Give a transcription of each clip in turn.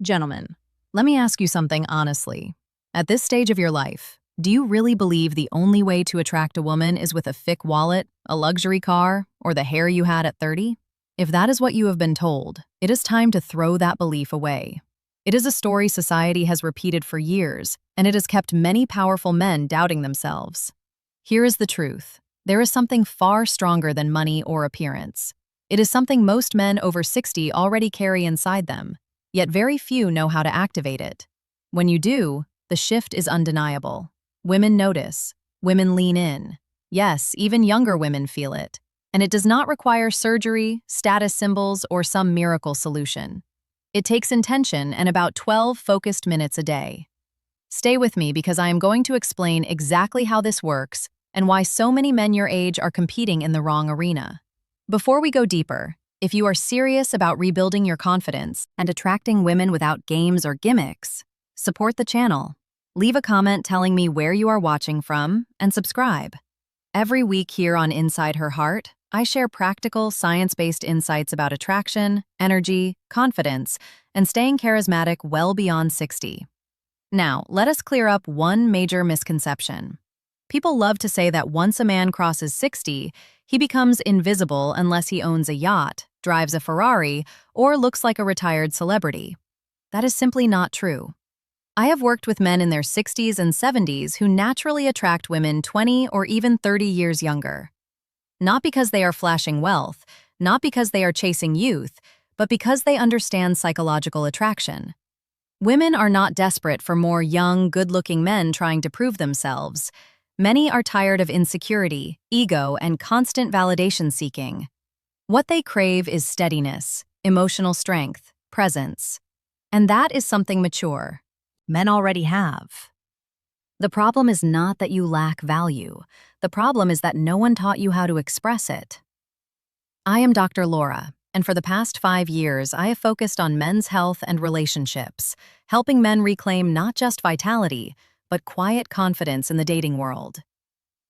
Gentlemen, let me ask you something honestly. At this stage of your life, do you really believe the only way to attract a woman is with a thick wallet, a luxury car, or the hair you had at 30? If that is what you have been told, it is time to throw that belief away. It is a story society has repeated for years, and it has kept many powerful men doubting themselves. Here is the truth. There is something far stronger than money or appearance. It is something most men over 60 already carry inside them, yet very few know how to activate it. When you do, the shift is undeniable. Women notice. Women lean in. Yes, even younger women feel it. And it does not require surgery, status symbols, or some miracle solution. It takes intention and about 12 focused minutes a day. Stay with me because I am going to explain exactly how this works and why so many men your age are competing in the wrong arena. Before we go deeper, if you are serious about rebuilding your confidence and attracting women without games or gimmicks, support the channel. Leave a comment telling me where you are watching from and subscribe. Every week here on Inside Her Heart, I share practical, science-based insights about attraction, energy, confidence, and staying charismatic well beyond 60. Now, let us clear up one major misconception. People love to say that once a man crosses 60, he becomes invisible unless he owns a yacht, drives a Ferrari, or looks like a retired celebrity. That is simply not true. I have worked with men in their 60s and 70s who naturally attract women 20 or even 30 years younger. Not because they are flashing wealth, not because they are chasing youth, but because they understand psychological attraction. Women are not desperate for more young, good-looking men trying to prove themselves. Many are tired of insecurity, ego, and constant validation seeking. What they crave is steadiness, emotional strength, presence. And that is something mature. Men already have. The problem is not that you lack value. The problem is that no one taught you how to express it. I am Dr. Laura, and for the past 5 years, I have focused on men's health and relationships, helping men reclaim not just vitality, but quiet confidence in the dating world.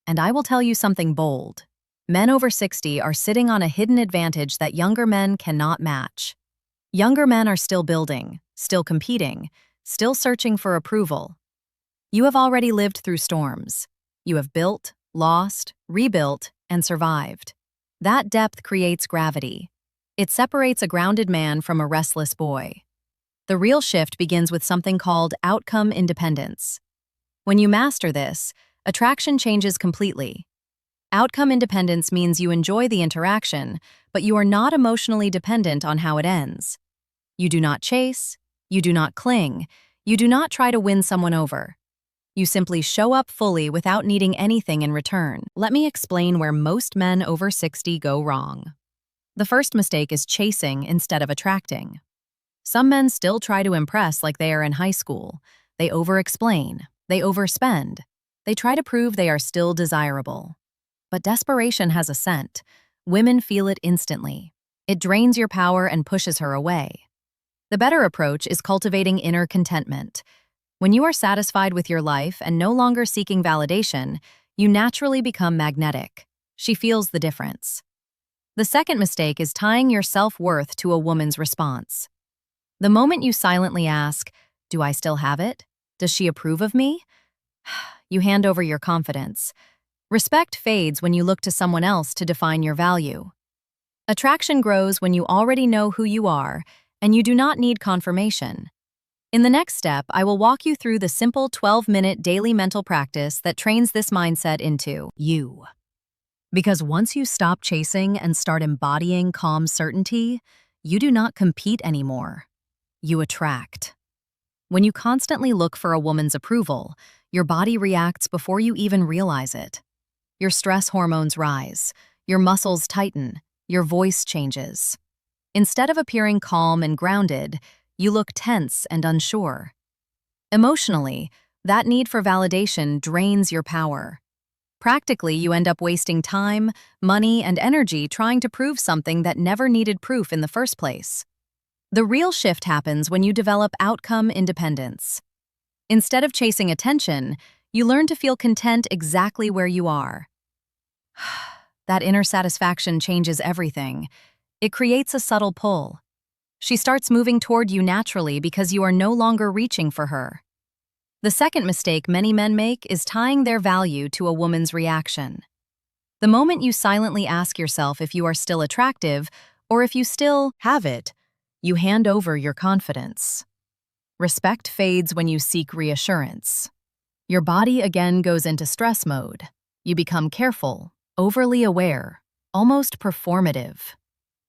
And I will tell you something bold. Men over 60 are sitting on a hidden advantage that younger men cannot match. Younger men are still building, still competing, still searching for approval. You have already lived through storms. You have built, lost, rebuilt, and survived. That depth creates gravity. It separates a grounded man from a restless boy. The real shift begins with something called outcome independence. When you master this, attraction changes completely. Outcome independence means you enjoy the interaction, but you are not emotionally dependent on how it ends. You do not chase, you do not cling, you do not try to win someone over. You simply show up fully without needing anything in return. Let me explain where most men over 60 go wrong. The first mistake is chasing instead of attracting. Some men still try to impress like they are in high school. They over-explain, they overspend, they try to prove they are still desirable. But desperation has a scent. Women feel it instantly. It drains your power and pushes her away. The better approach is cultivating inner contentment. When you are satisfied with your life and no longer seeking validation, you naturally become magnetic. She feels the difference. The second mistake is tying your self-worth to a woman's response. The moment you silently ask, "Do I still have it? Does she approve of me?" you hand over your confidence. Respect fades when you look to someone else to define your value. Attraction grows when you already know who you are, and you do not need confirmation. In the next step, I will walk you through the simple 12-minute daily mental practice that trains this mindset into you. Because once you stop chasing and start embodying calm certainty, you do not compete anymore. You attract. When you constantly look for a woman's approval, your body reacts before you even realize it. Your stress hormones rise, your muscles tighten, your voice changes. Instead of appearing calm and grounded, you look tense and unsure. Emotionally, that need for validation drains your power. Practically, you end up wasting time, money, and energy trying to prove something that never needed proof in the first place. The real shift happens when you develop outcome independence. Instead of chasing attention, you learn to feel content exactly where you are. That inner satisfaction changes everything. It creates a subtle pull. She starts moving toward you naturally because you are no longer reaching for her. The second mistake many men make is tying their value to a woman's reaction. The moment you silently ask yourself if you are still attractive or if you still have it, you hand over your confidence. Respect fades when you seek reassurance. Your body again goes into stress mode. You become careful, overly aware, almost performative.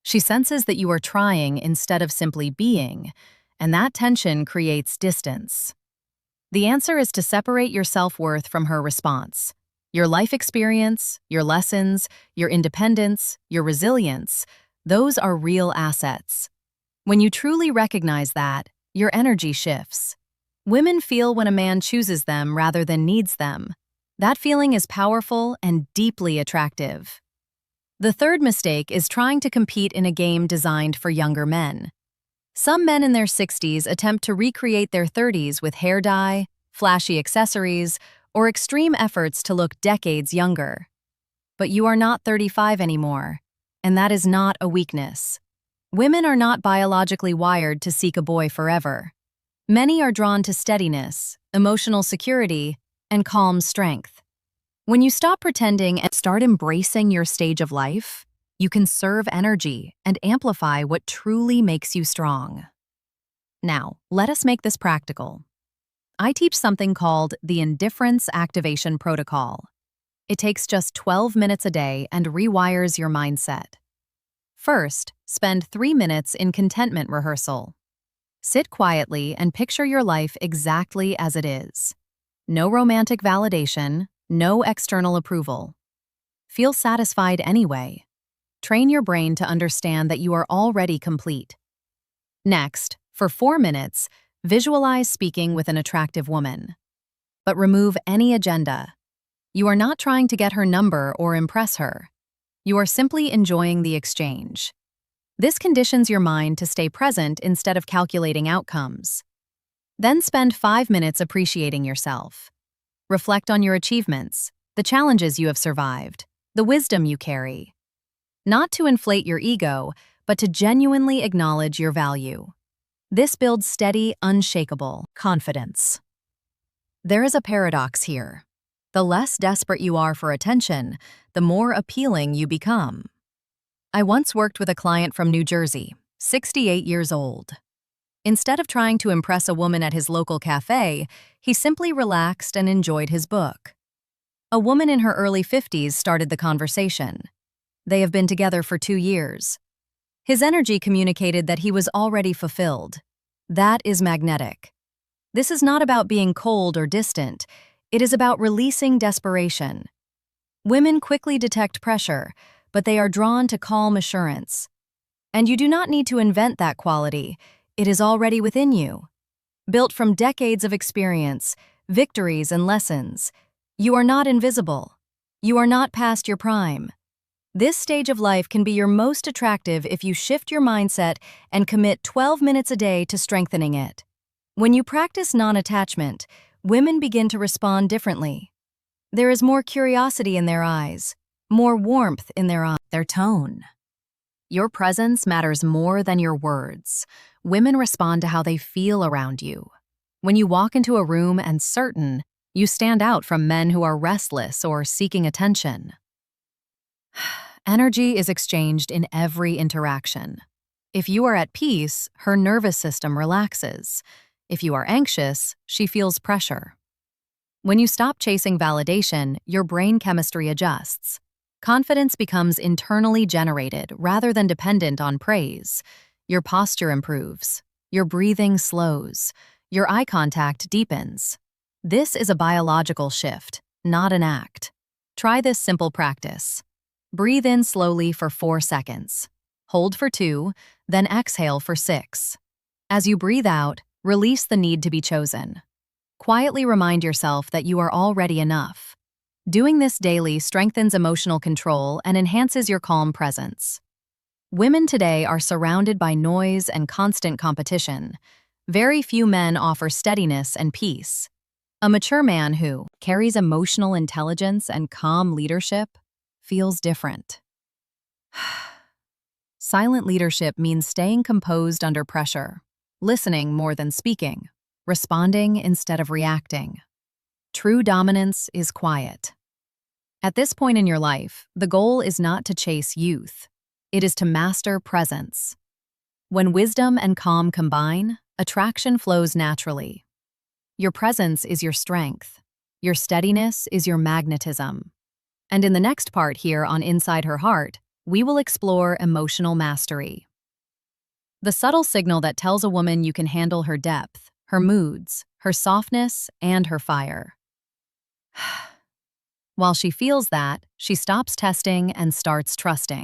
She senses that you are trying instead of simply being, and that tension creates distance. The answer is to separate your self-worth from her response. Your life experience, your lessons, your independence, your resilience, those are real assets. When you truly recognize that, your energy shifts. Women feel when a man chooses them rather than needs them. That feeling is powerful and deeply attractive. The third mistake is trying to compete in a game designed for younger men. Some men in their 60s attempt to recreate their 30s with hair dye, flashy accessories, or extreme efforts to look decades younger. But you are not 35 anymore, and that is not a weakness. Women are not biologically wired to seek a boy forever. Many are drawn to steadiness, emotional security, and calm strength. When you stop pretending and start embracing your stage of life, you conserve energy and amplify what truly makes you strong. Now, let us make this practical. I teach something called the Indifference Activation Protocol. It takes just 12 minutes a day and rewires your mindset. First, spend 3 minutes in contentment rehearsal. Sit quietly and picture your life exactly as it is. No romantic validation, no external approval. Feel satisfied anyway. Train your brain to understand that you are already complete. Next, for 4 minutes, visualize speaking with an attractive woman. But remove any agenda. You are not trying to get her number or impress her. You are simply enjoying the exchange. This conditions your mind to stay present instead of calculating outcomes. Then spend 5 minutes appreciating yourself. Reflect on your achievements, the challenges you have survived, the wisdom you carry. Not to inflate your ego, but to genuinely acknowledge your value. This builds steady, unshakable confidence. There is a paradox here. The less desperate you are for attention, the more appealing you become. I once worked with a client from New Jersey, 68 years old. Instead of trying to impress a woman at his local cafe, he simply relaxed and enjoyed his book. A woman in her early 50s started the conversation. They have been together for 2 years. His energy communicated that he was already fulfilled. That is magnetic. This is not about being cold or distant. It is about releasing desperation. Women quickly detect pressure, but they are drawn to calm assurance. And you do not need to invent that quality. It is already within you. Built from decades of experience, victories and lessons. You are not invisible. You are not past your prime. This stage of life can be your most attractive if you shift your mindset and commit 12 minutes a day to strengthening it. When you practice non-attachment, women begin to respond differently. There is more curiosity in their eyes, more warmth in their tone. Your presence matters more than your words. Women respond to how they feel around you. When you walk into a room and certain, you stand out from men who are restless or seeking attention. Energy is exchanged in every interaction. If you are at peace, her nervous system relaxes. If you are anxious, she feels pressure. When you stop chasing validation, your brain chemistry adjusts. Confidence becomes internally generated rather than dependent on praise. Your posture improves. Your breathing slows. Your eye contact deepens. This is a biological shift, not an act. Try this simple practice. Breathe in slowly for 4 seconds. Hold for 2, then exhale for 6. As you breathe out, release the need to be chosen. Quietly remind yourself that you are already enough. Doing this daily strengthens emotional control and enhances your calm presence. Women today are surrounded by noise and constant competition. Very few men offer steadiness and peace. A mature man who carries emotional intelligence and calm leadership feels different. Silent leadership means staying composed under pressure, listening more than speaking, responding instead of reacting. True dominance is quiet. At this point in your life, the goal is not to chase youth. It is to master presence. When wisdom and calm combine, attraction flows naturally. Your presence is your strength. Your steadiness is your magnetism. And in the next part here on Inside Her Heart, we will explore emotional mastery. The subtle signal that tells a woman you can handle her depth, her moods, her softness, and her fire. While she feels that, she stops testing and starts trusting.